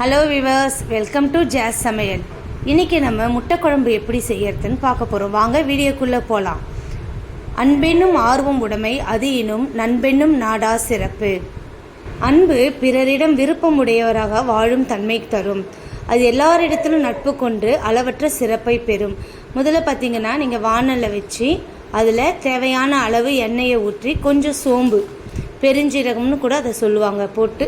Hello viewers, welcome to ஜாஸ் சமையல். இன்றைக்கி நம்ம முட்டை குழம்பு எப்படி செய்யறதுன்னு பார்க்க போகிறோம். வாங்க வீடியோக்குள்ளே போகலாம். அன்பென்னும் ஆர்வம் உடைமை, அது எனும் நண்பென்னும் நாடா சிறப்பு. அன்பு பிறரிடம் விருப்பமுடையவராக வாழும் தன்மை தரும். அது எல்லாரிடத்திலும் நட்பு கொண்டு அளவற்ற சிறப்பை பெறும். முதல்ல பார்த்திங்கன்னா, நீங்கள் வானலில் வச்சு அதில் தேவையான அளவு எண்ணெயை ஊற்றி கொஞ்சம் சோம்பு, பெருஞ்சீரகம்னு கூட அதை சொல்லுவாங்க, போட்டு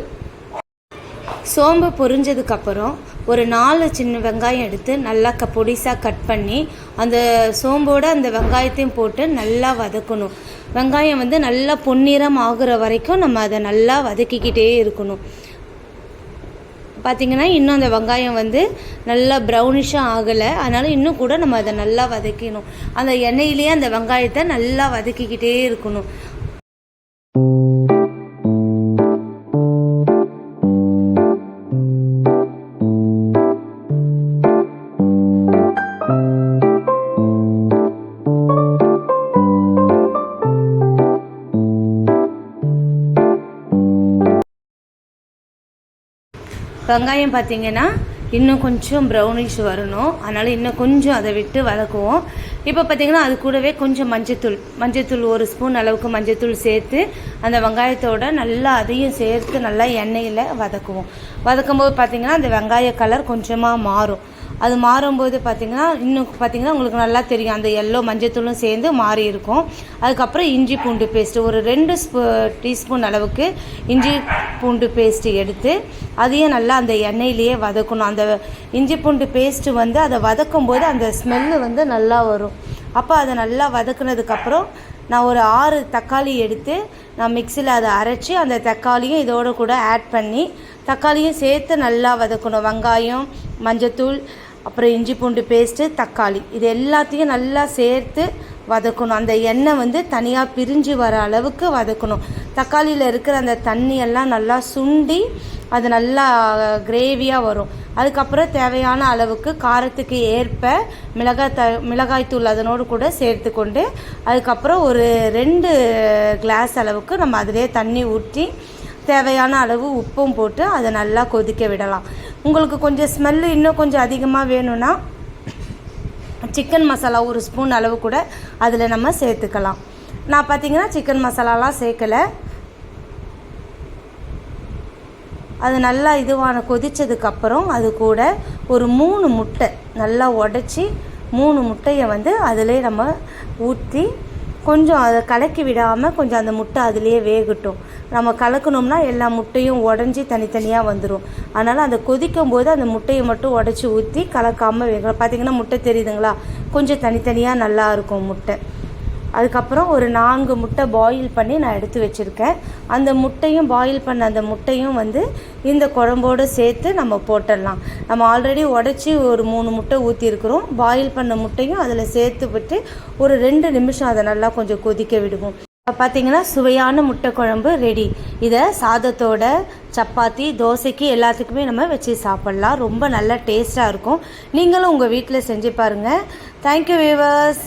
சோம்பு பொரிஞ்சதுக்கப்புறம் ஒரு 4 சின்ன வெங்காயம் எடுத்து நல்லா பொடிசாக கட் பண்ணி அந்த சோம்போடு அந்த வெங்காயத்தையும் போட்டு நல்லா வதக்கணும். வெங்காயம் நல்லா பொன்னிறம் ஆகுற வரைக்கும் நம்ம அதை நல்லா வதக்கிக்கிட்டே இருக்கணும். பார்த்திங்கன்னா இன்னும் அந்த வெங்காயம் நல்லா ப்ரௌனிஷாக ஆகலை, அதனால் இன்னும் கூட நம்ம அதை நல்லா வதக்கணும். அந்த எண்ணெயிலேயே அந்த வெங்காயத்தை நல்லா வதக்கிக்கிட்டே இருக்கணும். வெங்காயம் பார்த்திங்கன்னா இன்னும் கொஞ்சம் ப்ரௌனிஷ் வரணும், அதனால் இன்னும் கொஞ்சம் அதை விட்டு வதக்குவோம். இப்போ பார்த்திங்கன்னா அது கூடவே கொஞ்சம் மஞ்சத்தூள் 1 ஸ்பூன் அளவுக்கு மஞ்சத்தூள் சேர்த்து அந்த வெங்காயத்தோடு நல்லா அதையும் சேர்த்து நல்லா எண்ணெயில் வதக்கும்போது பார்த்திங்கன்னா அந்த வெங்காய கலர் கொஞ்சமாக மாறும். அது மாறும்போது பார்த்திங்கன்னா உங்களுக்கு நல்லா தெரியும், அந்த எல்லோ மஞ்சத்தூளும் சேர்ந்து மாறி இருக்கும். அதுக்கப்புறம் இஞ்சி பூண்டு பேஸ்ட்டு ஒரு 2 டீஸ்பூன் அளவுக்கு இஞ்சி பூண்டு பேஸ்ட்டு எடுத்து அதையும் நல்லா அந்த எண்ணெயிலேயே வதக்கணும். அந்த இஞ்சி பூண்டு பேஸ்ட்டு அதை வதக்கும்போது அந்த ஸ்மெல்லு நல்லா வரும். அப்போ அதை நல்லா வதக்குனதுக்கப்புறம் நான் ஒரு 6 தக்காளி எடுத்து நான் மிக்சியில் அதை அரைச்சி அந்த தக்காளியும் இதோடு கூட ஆட் பண்ணி தக்காளியும் சேர்த்து நல்லா வதக்கணும். வெங்காயம், மஞ்சத்தூள், அப்புறம் இஞ்சி பூண்டு பேஸ்ட்டு, தக்காளி, இது எல்லாத்தையும் நல்லா சேர்த்து வதக்கணும். அந்த எண்ணெய் தனியாக பிரிஞ்சு வர அளவுக்கு வதக்கணும். தக்காளியில் இருக்கிற அந்த தண்ணியெல்லாம் நல்லா சுண்டி அது நல்லா கிரேவியாக வரும். அதுக்கப்புறம் தேவையான அளவுக்கு காரத்துக்கு ஏற்ப மிளகாய்த்தூள் அதனோடு கூட சேர்த்து கொண்டு அதுக்கப்புறம் ஒரு 2 கிளாஸ் அளவுக்கு நம்ம அதிலே தண்ணி ஊற்றி தேவையான அளவு உப்பும் போட்டு அதை நல்லா கொதிக்க விடலாம். உங்களுக்கு கொஞ்சம் ஸ்மெல்லு இன்னும் கொஞ்சம் அதிகமாக வேணும்னா சிக்கன் மசாலா 1 ஸ்பூன் அளவு கூட அதில் நம்ம சேர்த்துக்கலாம். நான் பார்த்திங்கன்னா சிக்கன் மசாலாலாம் சேர்க்கலை. அது நல்லா கொதித்ததுக்கப்புறம் அது கூட ஒரு 3 முட்டை நல்லா உடச்சி 3 முட்டையை அதிலே நம்ம ஊற்றி கொஞ்சம் அதை கலக்கி விடாமல் கொஞ்சம் அந்த முட்டை அதிலே வேகட்டும். நம்ம கலக்கணும்னா எல்லா முட்டையும் உடஞ்சி தனித்தனியாக வந்துடும். அதனால் அந்த கொதிக்கும் போது அந்த முட்டையை மட்டும் உடச்சி ஊற்றி கலக்காமல் வேகணும். பார்த்திங்கன்னா முட்டை தெரியுதுங்களா, கொஞ்சம் தனித்தனியாக நல்லா இருக்கும் முட்டை. அதுக்கப்புறம் ஒரு 4 முட்டை பாயில் பண்ணி நான் எடுத்து வச்சுருக்கேன். அந்த முட்டையும் பாயில் பண்ண அந்த முட்டையும் இந்த குழம்போடு சேர்த்து நம்ம போட்டுடலாம். நம்ம ஆல்ரெடி உடச்சி ஒரு 3 முட்டை ஊற்றிருக்கிறோம். பாயில் பண்ண முட்டையும் அதில் சேர்த்து விட்டு ஒரு 2 நிமிஷம் அதை நல்லா கொஞ்சம் கொதிக்க விடுவோம். பார்த்திங்கன்னா சுவையான முட்டை குழம்பு ரெடி. இதை சாதத்தோட, சப்பாத்தி, தோசைக்கு எல்லாத்துக்குமே நம்ம வச்சு சாப்பிட்லாம். ரொம்ப நல்ல டேஸ்ட்டாக இருக்கும். நீங்களும் உங்கள் வீட்டில் செஞ்சு பாருங்கள். Thank you viewers.